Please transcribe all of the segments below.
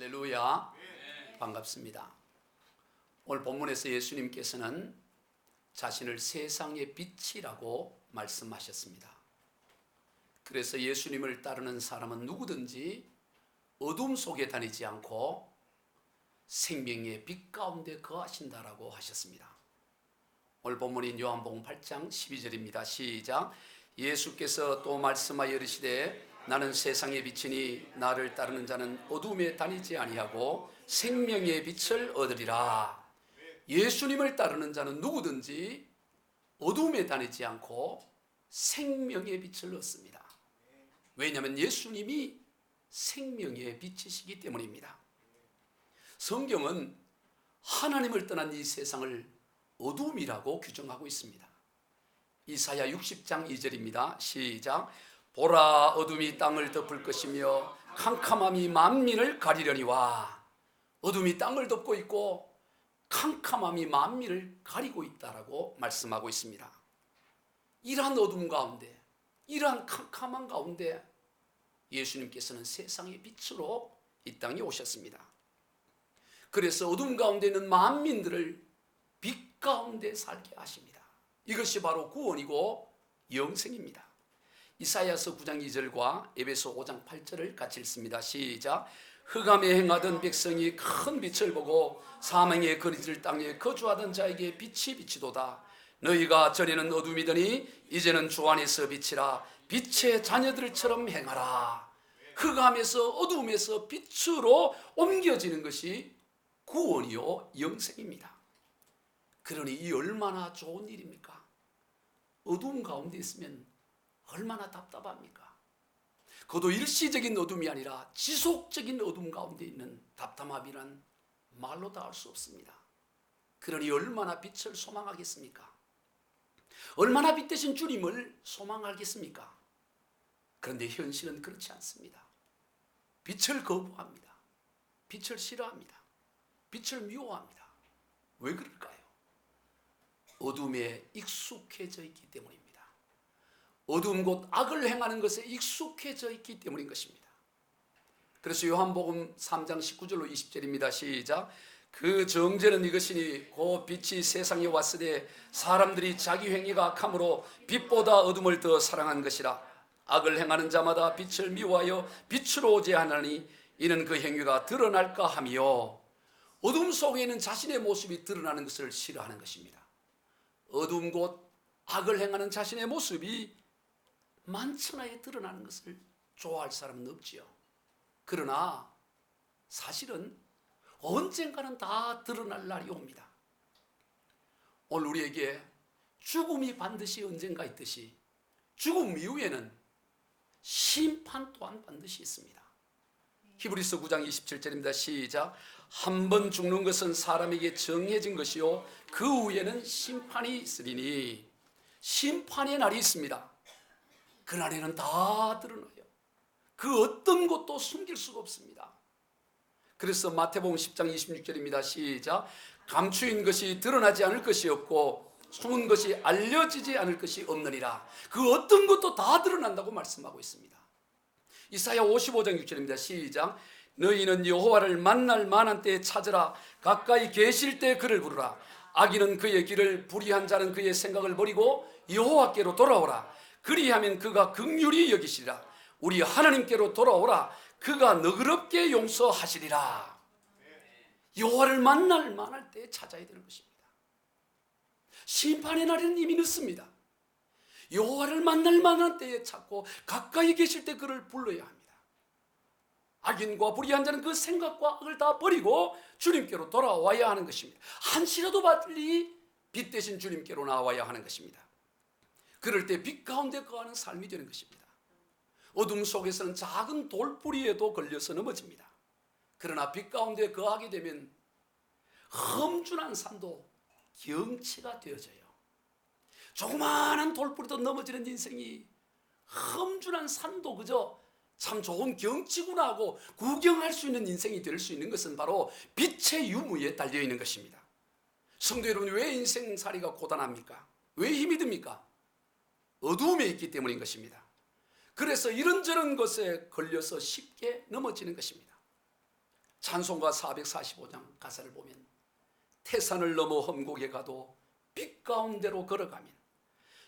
할렐루야. 반갑습니다. 오늘 본문에서 예수님께서는 자신을 세상의 빛이라고 말씀하셨습니다. 그래서 예수님을 따르는 사람은 누구든지 어둠 속에 다니지 않고 생명의 빛 가운데 거하신다라고 하셨습니다. 오늘 본문인 요한복음 8장 12절입니다. 시작. 예수께서 또 말씀하여 이르시되 나는 세상의 빛이니 나를 따르는 자는 어둠에 다니지 아니하고 생명의 빛을 얻으리라. 예수님을 따르는 자는 누구든지 어둠에 다니지 않고 생명의 빛을 얻습니다. 왜냐하면 예수님이 생명의 빛이시기 때문입니다. 성경은 하나님을 떠난 이 세상을 어둠이라고 규정하고 있습니다. 이사야 60장 2절입니다. 시작. 보라, 어둠이 땅을 덮을 것이며 캄캄함이 만민을 가리려니와. 어둠이 땅을 덮고 있고 캄캄함이 만민을 가리고 있다라고 말씀하고 있습니다. 이러한 어둠 가운데, 이러한 캄캄한 가운데 예수님께서는 세상의 빛으로 이 땅에 오셨습니다. 그래서 어둠 가운데 있는 만민들을 빛 가운데 살게 하십니다. 이것이 바로 구원이고 영생입니다. 이사야서 9장 2절과 에베소 5장 8절을 같이 읽습니다. 시작. 흑암에 행하던 백성이 큰 빛을 보고 사망의 거리질 땅에 거주하던 자에게 빛이 비치도다. 너희가 전에는 어둠이더니 이제는 주 안에서 빛이라. 빛의 자녀들처럼 행하라. 흑암에서 어둠에서 빛으로 옮겨지는 것이 구원이요 영생입니다. 그러니 이 얼마나 좋은 일입니까? 어둠 가운데 있으면 얼마나 답답합니까? 그것도 일시적인 어둠이 아니라 지속적인 어둠 가운데 있는 답답함이란 말로 다 할 수 없습니다. 그러니 얼마나 빛을 소망하겠습니까? 얼마나 빛 대신 주님을 소망하겠습니까? 그런데 현실은 그렇지 않습니다. 빛을 거부합니다. 빛을 싫어합니다. 빛을 미워합니다. 왜 그럴까요? 어둠에 익숙해져 있기 때문입니다. 어두운 곳 악을 행하는 것에 익숙해져 있기 때문인 것입니다. 그래서 요한복음 3장 19절로 20절입니다. 시작. 그 정죄는 이것이니 곧 빛이 세상에 왔으되 사람들이 자기 행위가 악함으로 빛보다 어둠을 더 사랑한 것이라. 악을 행하는 자마다 빛을 미워하여 빛으로 오지 않으니 이는 그 행위가 드러날까 하며. 어둠 속에 있는 자신의 모습이 드러나는 것을 싫어하는 것입니다. 어두운 곳 악을 행하는 자신의 모습이 만천하에 드러나는 것을 좋아할 사람은 없지요. 그러나 사실은 언젠가는 다 드러날 날이 옵니다. 오늘 우리에게 죽음이 반드시 언젠가 있듯이 죽음 이후에는 심판 또한 반드시 있습니다. 히브리서 9장 27절입니다. 시작. 한 번 죽는 것은 사람에게 정해진 것이요 그 후에는 심판이 있으리니. 심판의 날이 있습니다. 그날에는 다 드러나요. 그 어떤 것도 숨길 수가 없습니다. 그래서 마태복음 10장 26절입니다. 시작. 감추인 것이 드러나지 않을 것이 없고 숨은 것이 알려지지 않을 것이 없느니라. 그 어떤 것도 다 드러난다고 말씀하고 있습니다. 이사야 55장 6절입니다. 시작. 너희는 여호와를 만날 만한 때에 찾으라. 가까이 계실 때 그를 부르라. 악인은 그의 길을, 불의한 자는 그의 생각을 버리고 여호와께로 돌아오라. 그리하면 그가 긍휼히 여기시리라. 우리 하나님께로 돌아오라. 그가 너그럽게 용서하시리라. 여호와를 만날 만할 때에 찾아야 되는 것입니다. 심판의 날에는 이미 늦습니다. 여호와를 만날 만한 때에 찾고 가까이 계실 때 그를 불러야 합니다. 악인과 불의한 자는 그 생각과 악을 다 버리고 주님께로 돌아와야 하는 것입니다. 한시라도 빨리 빛 대신 주님께로 나와야 하는 것입니다. 그럴 때 빛 가운데 거하는 삶이 되는 것입니다. 어둠 속에서는 작은 돌뿌리에도 걸려서 넘어집니다. 그러나 빛 가운데 거하게 되면 험준한 산도 경치가 되어져요. 조그마한 돌뿌리도 넘어지는 인생이 험준한 산도 그저 참 좋은 경치구나 하고 구경할 수 있는 인생이 될 수 있는 것은 바로 빛의 유무에 달려있는 것입니다. 성도 여러분, 왜 인생살이가 고단합니까? 왜 힘이 듭니까? 어두움에 있기 때문인 것입니다. 그래서 이런저런 것에 걸려서 쉽게 넘어지는 것입니다. 찬송가 445장 가사를 보면 태산을 넘어 험곡에 가도 빛 가운데로 걸어가면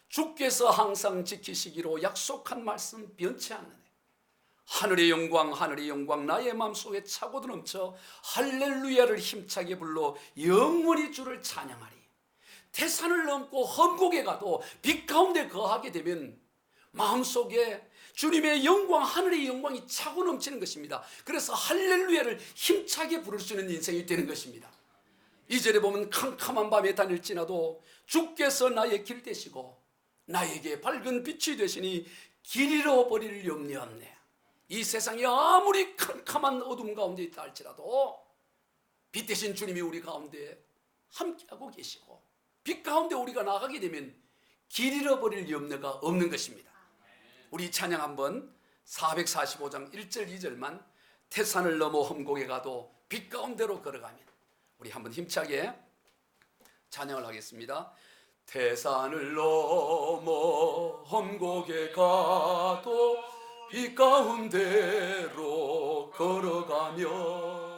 주께서 항상 지키시기로 약속한 말씀 변치 않느네. 하늘의 영광 나의 마음속에 차고도 넘쳐 할렐루야를 힘차게 불러 영원히 주를 찬양하리. 태산을 넘고 험곡에 가도 빛 가운데 거하게 되면 마음속에 주님의 영광, 하늘의 영광이 차고 넘치는 것입니다. 그래서 할렐루야를 힘차게 부를 수 있는 인생이 되는 것입니다. 2절에 보면 캄캄한 밤에 다닐지라도 주께서 나의 길 되시고 나에게 밝은 빛이 되시니 길 잃어버릴 염려 없네. 이 세상이 아무리 캄캄한 어둠 가운데 있다 할지라도 빛 대신 주님이 우리 가운데 함께하고 계시고 빛 가운데 우리가 나가게 되면 길 잃어버릴 염려가 없는 것입니다. 우리 찬양 한번 445장 1절 2절만 태산을 넘어 험곡에 가도 빛 가운데로 걸어가면 우리 한번 힘차게 찬양을 하겠습니다. 태산을 넘어 험곡에 가도 빛 가운데로 걸어가며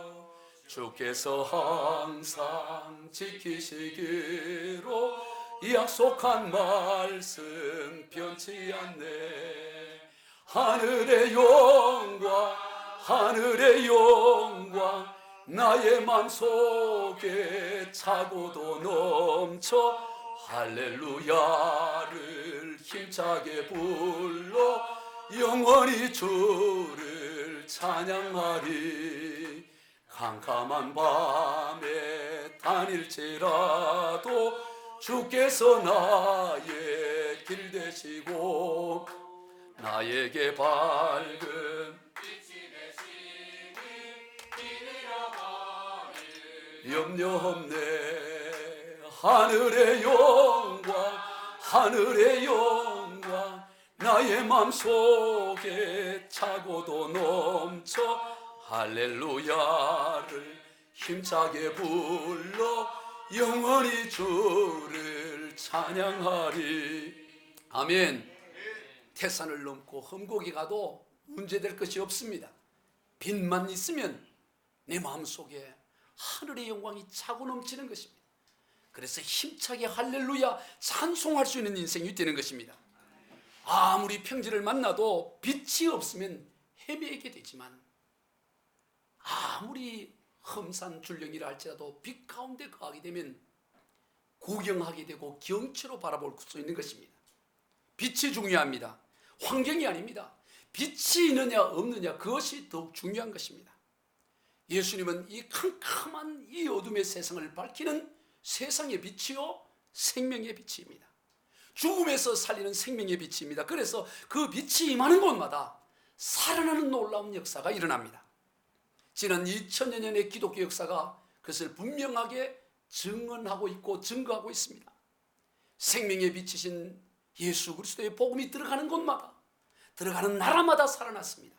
주께서 항상 지키시기로 약속한 말씀 변치 않네. 하늘의 영광 나의 맘속에 차고도 넘쳐 할렐루야를 힘차게 불러 영원히 주를 찬양하리. 캄캄한 밤에 다닐지라도 주께서 나의 길 되시고 나에게 밝은 빛이 되시니 길 잃어버릴 염려 없네. 하늘의 영광 나의 맘속에 차고도 넘쳐 할렐루야를 힘차게 불러 영원히 주를 찬양하리. 아멘. 태산을 넘고 험곡에 가도 문제될 것이 없습니다. 빛만 있으면 내 마음속에 하늘의 영광이 차고 넘치는 것입니다. 그래서 힘차게 할렐루야 찬송할 수 있는 인생이 되는 것입니다. 아무리 평지를 만나도 빛이 없으면 헤매게 되지만 아무리 험산 줄령이라 할지라도 빛 가운데 거하게 되면 구경하게 되고 경치로 바라볼 수 있는 것입니다. 빛이 중요합니다. 환경이 아닙니다. 빛이 있느냐 없느냐 그것이 더욱 중요한 것입니다. 예수님은 이 캄캄한 이 어둠의 세상을 밝히는 세상의 빛이요 생명의 빛입니다. 죽음에서 살리는 생명의 빛입니다. 그래서 그 빛이 임하는 곳마다 살아나는 놀라운 역사가 일어납니다. 지난 2000여 년의 기독교 역사가 그것을 분명하게 증언하고 있고 증거하고 있습니다. 생명의 빛이신 예수 그리스도의 복음이 들어가는 곳마다 들어가는 나라마다 살아났습니다.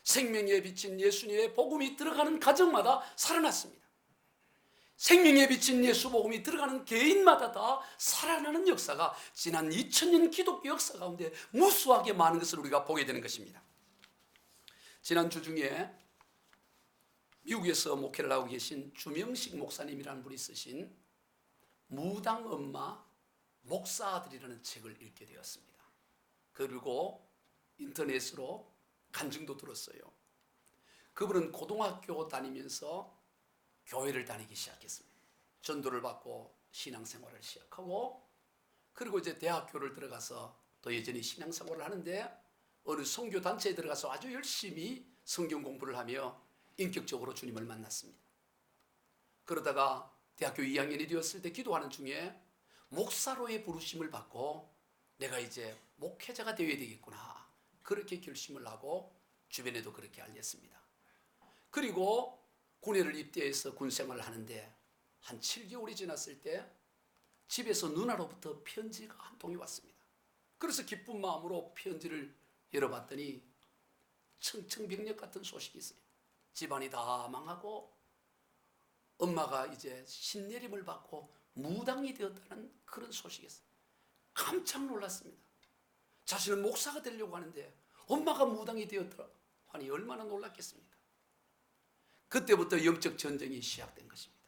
생명의 빛인 예수님의 복음이 들어가는 가정마다 살아났습니다. 생명에 비친 예수 복음이 들어가는 개인마다 다 살아나는 역사가 지난 2000년 기독교 역사 가운데 무수하게 많은 것을 우리가 보게 되는 것입니다. 지난 주 중에 미국에서 목회를 하고 계신 주명식 목사님이라는 분이 쓰신 무당 엄마 목사 아들이라는 책을 읽게 되었습니다. 그리고 인터넷으로 간증도 들었어요. 그분은 고등학교 다니면서 교회를 다니기 시작했습니다. 전도를 받고 신앙생활을 시작하고 그리고 이제 대학교를 들어가서 또 여전히 신앙생활을 하는데 어느 선교단체에 들어가서 아주 열심히 성경 공부를 하며 인격적으로 주님을 만났습니다. 그러다가 대학교 2학년이 되었을 때 기도하는 중에 목사로의 부르심을 받고 내가 이제 목회자가 되어야 되겠구나 그렇게 결심을 하고 주변에도 그렇게 알렸습니다. 그리고 군에를 입대해서 군생활을 하는데 한 7개월이 지났을 때 집에서 누나로부터 편지가 한 통이 왔습니다. 그래서 기쁜 마음으로 편지를 열어봤더니 청청병력 같은 소식이 있어요. 집안이 다 망하고 엄마가 이제 신내림을 받고 무당이 되었다는 그런 소식이 있어요. 깜짝 놀랐습니다. 자신은 목사가 되려고 하는데 엄마가 무당이 되었더라 하니 얼마나 놀랐겠습니까? 그때부터 영적 전쟁이 시작된 것입니다.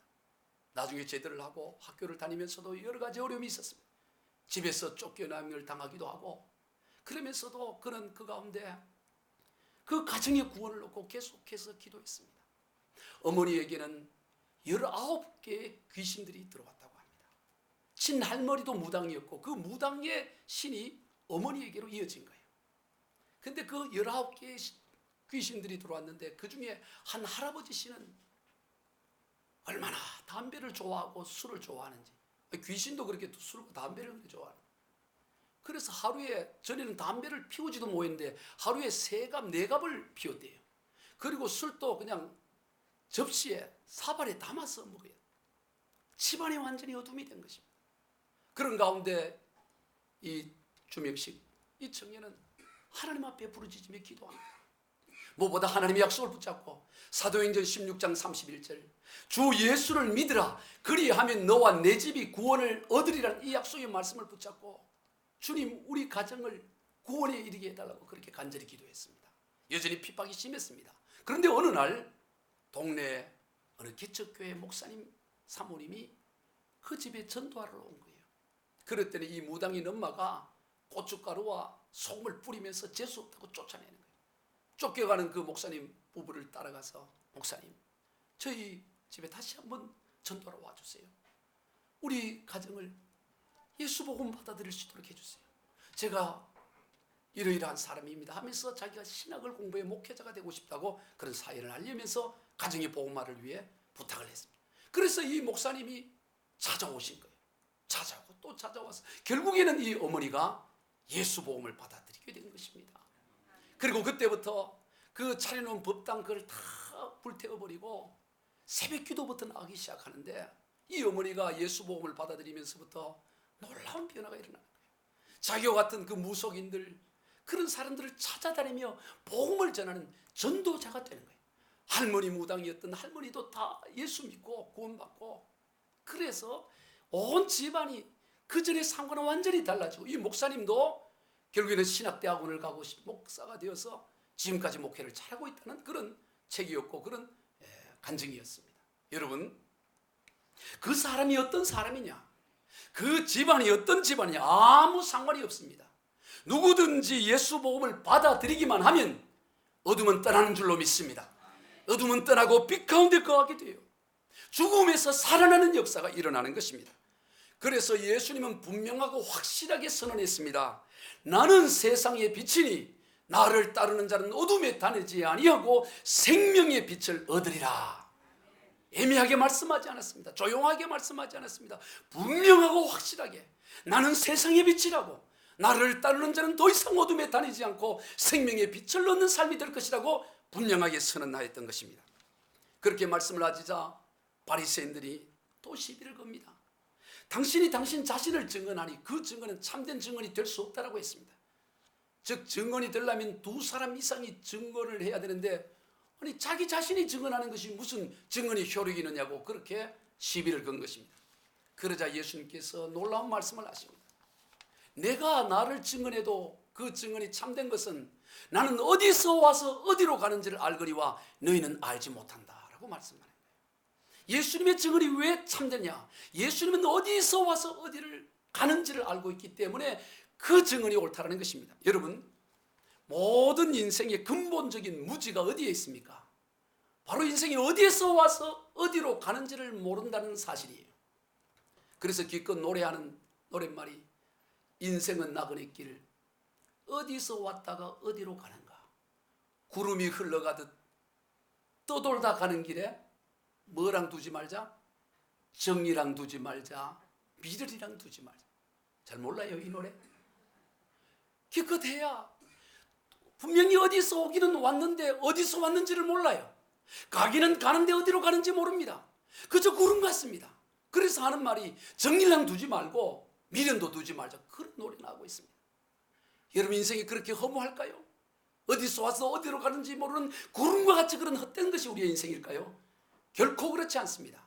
나중에 제대를 하고 학교를 다니면서도 여러 가지 어려움이 있었습니다. 집에서 쫓겨남을 당하기도 하고, 그러면서도 그는 그 가운데 그 가정의 구원을 놓고 계속해서 기도했습니다. 어머니에게는 19개의 귀신들이 들어왔다고 합니다. 친할머니도 무당이었고 그 무당의 신이 어머니에게로 이어진 거예요. 근데 그 19개의 귀신들이 들어왔는데 그 중에 한 할아버지 씨는 얼마나 담배를 좋아하고 술을 좋아하는지, 귀신도 그렇게 술과 담배를 그렇게 좋아하는. 그래서 하루에, 전에는 담배를 피우지도 못했는데 하루에 3갑 4갑을 피웠대요. 그리고 술도 그냥 접시에 사발에 담아서 먹어요. 집안이 완전히 어둠이 된 것입니다. 그런 가운데 이 주명식, 이 청년은 하나님 앞에 부르짖으며 기도합니다. 무엇보다 하나님의 약속을 붙잡고 사도행전 16장 31절 주 예수를 믿으라 그리하면 너와 내 집이 구원을 얻으리라는 이 약속의 말씀을 붙잡고 주님 우리 가정을 구원에 이르게 해달라고 그렇게 간절히 기도했습니다. 여전히 핍박이 심했습니다. 그런데 어느 날 동네 어느 개척교회 목사님 사모님이 그 집에 전도하러 온 거예요. 그랬더니 이 무당인 엄마가 고춧가루와 소금을 뿌리면서 재수 없다고 쫓아내는 거예요. 쫓겨가는 그 목사님 부부를 따라가서 목사님 저희 집에 다시 한번 전도하러 와주세요. 우리 가정을 예수 복음 받아들일 수 있도록 해주세요. 제가 이러이러한 사람입니다 하면서 자기가 신학을 공부해 목회자가 되고 싶다고 그런 사연을 알리면서 가정의 복음화를 위해 부탁을 했습니다. 그래서 이 목사님이 찾아오신 거예요. 찾아오고 또 찾아와서 결국에는 이 어머니가 예수 복음을 받아들이게 된 것입니다. 그리고 그때부터 그 차려놓은 법당 그걸 다 불태워버리고 새벽 기도부터 나가기 시작하는데 이 어머니가 예수 복음을 받아들이면서부터 놀라운 변화가 일어나는 거예요. 자기와 같은 그 무속인들 그런 사람들을 찾아다니며 복음을 전하는 전도자가 되는 거예요. 할머니 무당이었던 할머니도 다 예수 믿고 구원받고, 그래서 온 집안이 그 전의 상관은 완전히 달라지고 이 목사님도 결국에는 신학대학원을 가고 목사가 되어서 지금까지 목회를 잘하고 있다는 그런 책이었고 그런 간증이었습니다. 여러분, 그 사람이 어떤 사람이냐, 그 집안이 어떤 집안이냐 아무 상관이 없습니다. 누구든지 예수 복음을 받아들이기만 하면 어둠은 떠나는 줄로 믿습니다. 어둠은 떠나고 빛 가운데 거하게 돼요. 죽음에서 살아나는 역사가 일어나는 것입니다. 그래서 예수님은 분명하고 확실하게 선언했습니다. 나는 세상의 빛이니 나를 따르는 자는 어둠에 다니지 아니하고 생명의 빛을 얻으리라. 애매하게 말씀하지 않았습니다. 조용하게 말씀하지 않았습니다. 분명하고 확실하게 나는 세상의 빛이라고, 나를 따르는 자는 더 이상 어둠에 다니지 않고 생명의 빛을 얻는 삶이 될 것이라고 분명하게 선언하였던 것입니다. 그렇게 말씀을 하시자 바리새인들이 또 시비를 겁니다. 당신이 당신 자신을 증언하니 그 증언은 참된 증언이 될 수 없다라고 했습니다. 즉 증언이 되려면 2사람 이상이 증언을 해야 되는데 아니 자기 자신이 증언하는 것이 무슨 증언이 효력이 있느냐고 그렇게 시비를 건 것입니다. 그러자 예수님께서 놀라운 말씀을 하십니다. 내가 나를 증언해도 그 증언이 참된 것은 나는 어디서 와서 어디로 가는지를 알거니와 너희는 알지 못한다라고 말씀하는 거예요. 예수님의 증언이 왜 참되냐? 예수님은 어디서 와서 어디를 가는지를 알고 있기 때문에 그 증언이 옳다라는 것입니다. 여러분, 모든 인생의 근본적인 무지가 어디에 있습니까? 바로 인생이 어디에서 와서 어디로 가는지를 모른다는 사실이에요. 그래서 기껏 노래하는 노랫말이 인생은 나그네 길 어디서 왔다가 어디로 가는가? 구름이 흘러가듯 떠돌다 가는 길에 뭐랑 두지 말자? 정이랑 두지 말자, 미련이랑 두지 말자. 잘 몰라요 이 노래? 기껏 해야 분명히 어디서 오기는 왔는데 어디서 왔는지를 몰라요. 가기는 가는데 어디로 가는지 모릅니다. 그저 구름 같습니다. 그래서 하는 말이 정이랑 두지 말고 미련도 두지 말자, 그런 노래 나오고 있습니다. 여러분 인생이 그렇게 허무할까요? 어디서 와서 어디로 가는지 모르는 구름과 같이 그런 헛된 것이 우리의 인생일까요? 결코 그렇지 않습니다.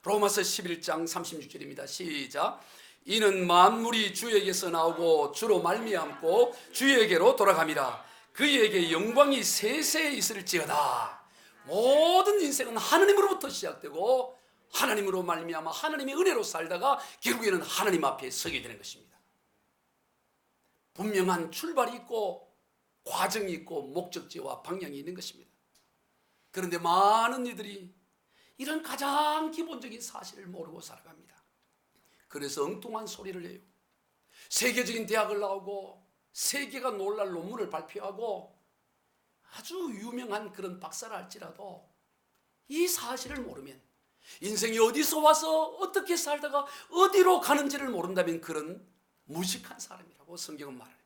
로마서 11장 36절입니다. 시작. 이는 만물이 주에게서 나오고 주로 말미암고 주에게로 돌아갑니다. 그에게 영광이 세세 있을지어다. 모든 인생은 하나님으로부터 시작되고 하나님으로 말미암아 하나님의 은혜로 살다가 결국에는 하나님 앞에 서게 되는 것입니다. 분명한 출발이 있고 과정이 있고 목적지와 방향이 있는 것입니다. 그런데 많은 이들이 이런 가장 기본적인 사실을 모르고 살아갑니다. 그래서 엉뚱한 소리를 해요. 세계적인 대학을 나오고 세계가 놀랄 논문을 발표하고 아주 유명한 그런 박사라 할지라도 이 사실을 모르면, 인생이 어디서 와서 어떻게 살다가 어디로 가는지를 모른다면 그런 무식한 사람이라고 성경은 말해요.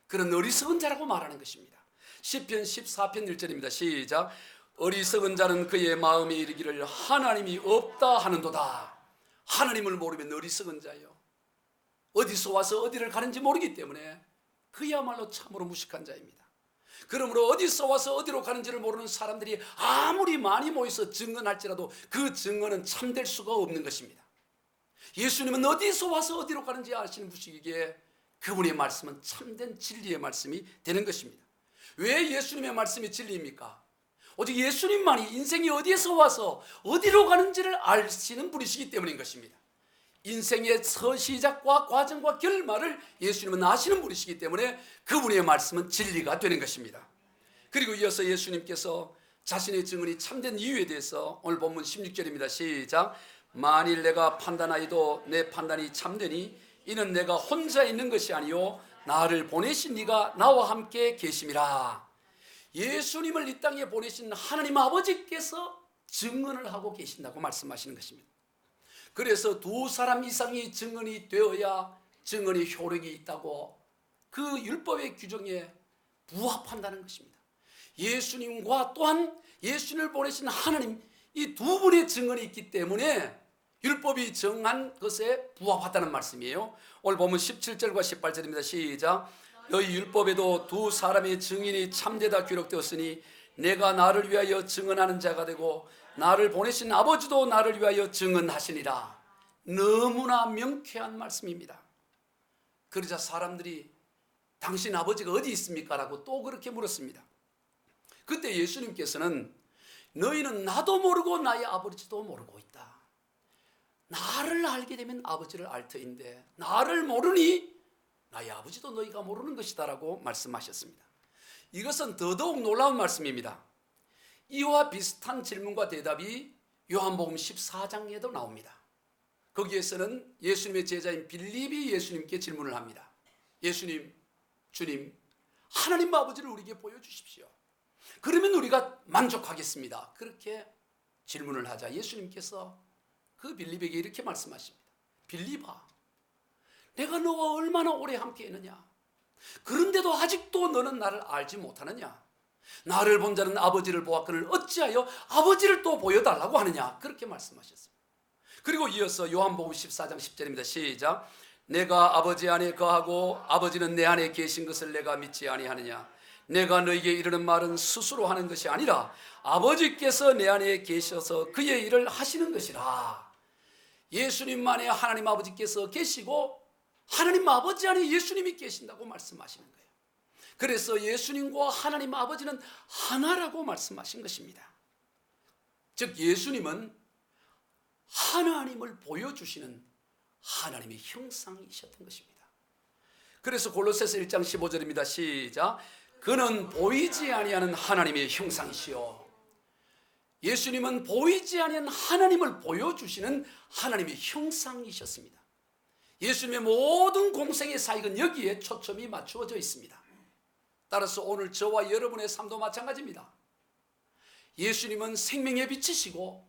그런 어리석은 자라고 말하는 것입니다. 시편 14편 1절입니다. 시작. 어리석은 자는 그의 마음에 이르기를 하나님이 없다 하는도다. 하나님을 모르면 어리석은 자예요. 어디서 와서 어디를 가는지 모르기 때문에 그야말로 참으로 무식한 자입니다. 그러므로 어디서 와서 어디로 가는지를 모르는 사람들이 아무리 많이 모여서 증언할지라도 그 증언은 참될 수가 없는 것입니다. 예수님은 어디서 와서 어디로 가는지 아시는 분이기에 그분의 말씀은 참된 진리의 말씀이 되는 것입니다. 왜 예수님의 말씀이 진리입니까? 오직 예수님만이 인생이 어디에서 와서 어디로 가는지를 아시는 분이시기 때문인 것입니다. 인생의 서시작과 과정과 결말을 예수님은 아시는 분이시기 때문에 그분의 말씀은 진리가 되는 것입니다. 그리고 이어서 예수님께서 자신의 증언이 참된 이유에 대해서 오늘 본문 16절입니다. 시작. 만일 내가 판단하여도 내 판단이 참되니 이는 내가 혼자 있는 것이 아니요 나를 보내신 이가 나와 함께 계심이라. 예수님을 이 땅에 보내신 하나님 아버지께서 증언을 하고 계신다고 말씀하시는 것입니다. 그래서 두 사람 이상이 증언이 되어야 증언의 효력이 있다고 그 율법의 규정에 부합한다는 것입니다. 예수님과 또한 예수님을 보내신 하나님, 이 두 분의 증언이 있기 때문에 율법이 정한 것에 부합하다는 말씀이에요. 오늘 보면 17절과 18절입니다. 시작. 너희 율법에도 두 사람의 증인이 참되다 기록되었으니 내가 나를 위하여 증언하는 자가 되고 나를 보내신 아버지도 나를 위하여 증언하시니라. 너무나 명쾌한 말씀입니다. 그러자 사람들이 당신 아버지가 어디 있습니까? 라고 또 그렇게 물었습니다. 그때 예수님께서는 너희는 나도 모르고 나의 아버지도 모르고 있다. 나를 알게 되면 아버지를 알 터인데 나를 모르니 나의 아버지도 너희가 모르는 것이다 라고 말씀하셨습니다. 이것은 더더욱 놀라운 말씀입니다. 이와 비슷한 질문과 대답이 요한복음 14장에도 나옵니다. 거기에서는 예수님의 제자인 빌립이 예수님께 질문을 합니다. 예수님, 주님, 하나님 아버지를 우리에게 보여주십시오. 그러면 우리가 만족하겠습니다. 그렇게 질문을 하자 예수님께서 그 빌립에게 이렇게 말씀하십니다. 빌립아, 내가 너와 얼마나 오래 함께 했느냐? 그런데도 아직도 너는 나를 알지 못하느냐? 나를 본 자는 아버지를 보았거늘 어찌하여 아버지를 또 보여달라고 하느냐? 그렇게 말씀하셨습니다. 그리고 이어서 요한복음 14장 10절입니다. 시작. 내가 아버지 안에 거하고 아버지는 내 안에 계신 것을 내가 믿지 아니하느냐? 내가 너에게 이르는 말은 스스로 하는 것이 아니라 아버지께서 내 안에 계셔서 그의 일을 하시는 것이라. 예수님만에 하나님 아버지께서 계시고 하나님 아버지 안에 예수님이 계신다고 말씀하시는 거예요. 그래서 예수님과 하나님 아버지는 하나라고 말씀하신 것입니다. 즉 예수님은 하나님을 보여주시는 하나님의 형상이셨던 것입니다. 그래서 골로새서 1장 15절입니다. 시작. 그는 보이지 아니하는 하나님의 형상이시요. 예수님은 보이지 아니하는 하나님을 보여주시는 하나님의 형상이셨습니다. 예수님의 모든 공생의 사역은 여기에 초점이 맞추어져 있습니다. 따라서 오늘 저와 여러분의 삶도 마찬가지입니다. 예수님은 생명의 빛이시고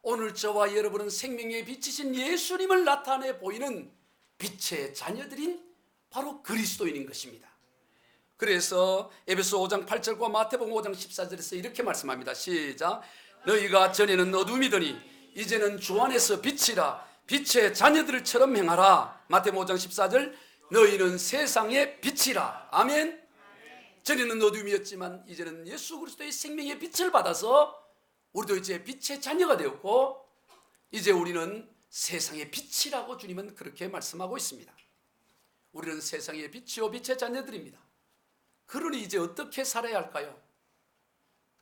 오늘 저와 여러분은 생명의 빛이신 예수님을 나타내 보이는 빛의 자녀들인 바로 그리스도인인 것입니다. 그래서 에베소 5장 8절과 마태복음 5장 14절에서 이렇게 말씀합니다. 시작. 너희가 전에는 어둠이더니 이제는 주 안에서 빛이라. 빛의 자녀들처럼 행하라. 마태복음 5장 14절. 너희는 세상의 빛이라. 아멘. 전에는 어둠이었지만 이제는 예수 그리스도의 생명의 빛을 받아서 우리도 이제 빛의 자녀가 되었고 이제 우리는 세상의 빛이라고 주님은 그렇게 말씀하고 있습니다. 우리는 세상의 빛이요 빛의 자녀들입니다. 그러니 이제 어떻게 살아야 할까요?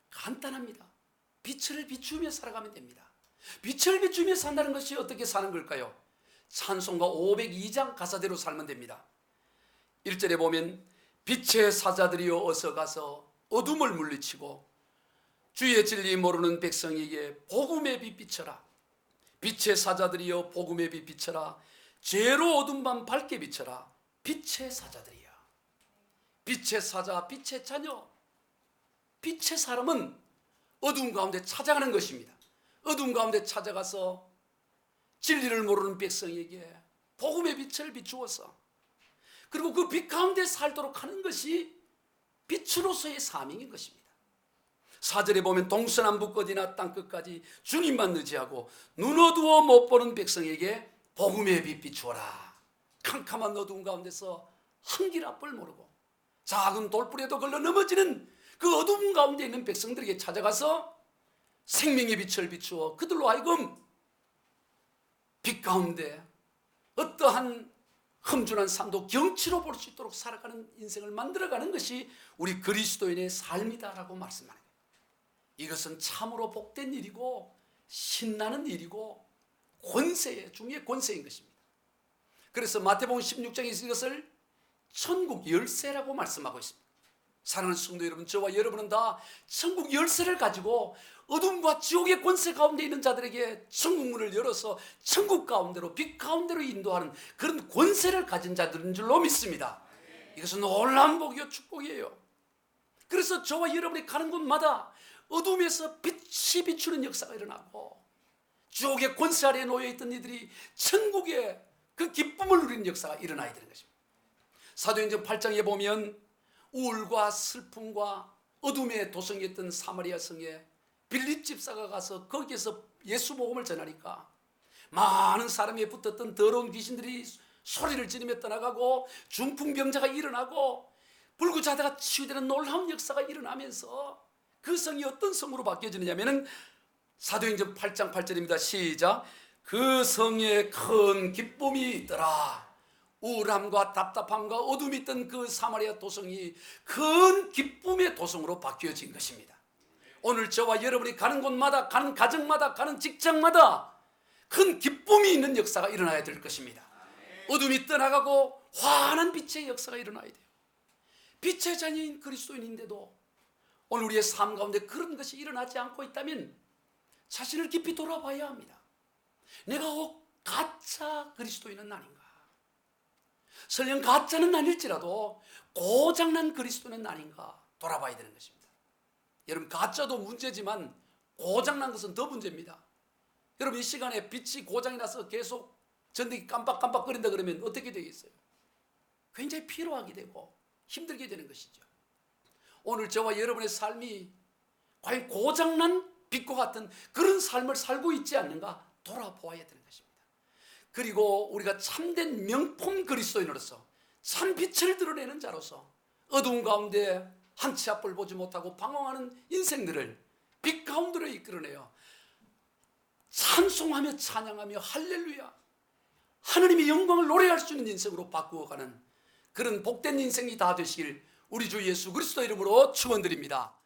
간단합니다. 빛을 비추며 살아가면 됩니다. 빛을 비추며 산다는 것이 어떻게 사는 걸까요? 찬송가 502장 가사대로 살면 됩니다. 1절에 보면 빛의 사자들이여 어서 가서 어둠을 물리치고 주의 진리 모르는 백성에게 복음의 빛 비춰라. 빛의 사자들이여 복음의 빛 비춰라. 죄로 어둠 밤 밝게 비춰라. 빛의 사자들이여. 빛의 사자, 빛의 자녀. 빛의 사람은 어둠 가운데 찾아가는 것입니다. 어둠 가운데 찾아가서 진리를 모르는 백성에게 복음의 빛을 비추어서 그리고 그 빛 가운데 살도록 하는 것이 빛으로서의 사명인 것입니다. 4절에 보면 동서남북 어디나 땅끝까지 주님만 의지하고 눈 어두워 못 보는 백성에게 복음의 빛 비추어라. 캄캄한 어두운 가운데서 한 길 앞을 모르고 작은 돌불에도 걸려 넘어지는 그 어두운 가운데 있는 백성들에게 찾아가서 생명의 빛을 비추어 그들로 하여금 빛 가운데 어떠한 험준한 산도 경치로 볼 수 있도록 살아가는 인생을 만들어가는 것이 우리 그리스도인의 삶이다라고 말씀하는 거예요. 이것은 참으로 복된 일이고 신나는 일이고 권세 중에 권세인 것입니다. 그래서 마태복음 16장에서 이것을 천국 열쇠라고 말씀하고 있습니다. 사랑하는 성도 여러분, 저와 여러분은 다 천국 열쇠를 가지고 어둠과 지옥의 권세 가운데 있는 자들에게 천국 문을 열어서 천국 가운데로 빛 가운데로 인도하는 그런 권세를 가진 자들인 줄로 믿습니다. 이것은 놀라운 복이요 축복이에요. 그래서 저와 여러분이 가는 곳마다 어둠에서 빛이 비추는 역사가 일어나고 지옥의 권세 아래에 놓여있던 이들이 천국의 그 기쁨을 누리는 역사가 일어나야 되는 것입니다. 사도행전 8장에 보면 우울과 슬픔과 어둠의 도성이었던 사마리아 성에 빌립 집사가 가서 거기에서 예수 복음을 전하니까 많은 사람이 붙었던 더러운 귀신들이 소리를 지르며 떠나가고 중풍병자가 일어나고 불구자다가 치유되는 놀라운 역사가 일어나면서 그 성이 어떤 성으로 바뀌어지느냐면은 사도행전 8장 8절입니다. 시작. 그 성에 큰 기쁨이 있더라. 우울함과 답답함과 어둠이 있던 그 사마리아 도성이 큰 기쁨의 도성으로 바뀌어진 것입니다. 오늘 저와 여러분이 가는 곳마다, 가는 가정마다, 가는 직장마다 큰 기쁨이 있는 역사가 일어나야 될 것입니다. 어둠이 떠나가고 환한 빛의 역사가 일어나야 돼요. 빛의 자녀인 그리스도인인데도 오늘 우리의 삶 가운데 그런 것이 일어나지 않고 있다면 자신을 깊이 돌아봐야 합니다. 내가 혹 가짜 그리스도인은 아닌가? 설령 가짜는 아닐지라도 고장난 그리스도는 아닌가 돌아봐야 되는 것입니다. 여러분, 가짜도 문제지만 고장난 것은 더 문제입니다. 여러분, 이 시간에 빛이 고장이 나서 계속 전등이 깜빡깜빡거린다 그러면 어떻게 되겠어요? 굉장히 피로하게 되고 힘들게 되는 것이죠. 오늘 저와 여러분의 삶이 과연 고장난 빛과 같은 그런 삶을 살고 있지 않는가 돌아보아야 되는 것입니다. 그리고 우리가 참된 명품 그리스도인으로서 참 빛을 드러내는 자로서 어두운 가운데 한 치 앞을 보지 못하고 방황하는 인생들을 빛 가운데로 이끌어내어 찬송하며 찬양하며 할렐루야 하나님의 영광을 노래할 수 있는 인생으로 바꾸어가는 그런 복된 인생이 다 되시길 우리 주 예수 그리스도 이름으로 축원드립니다.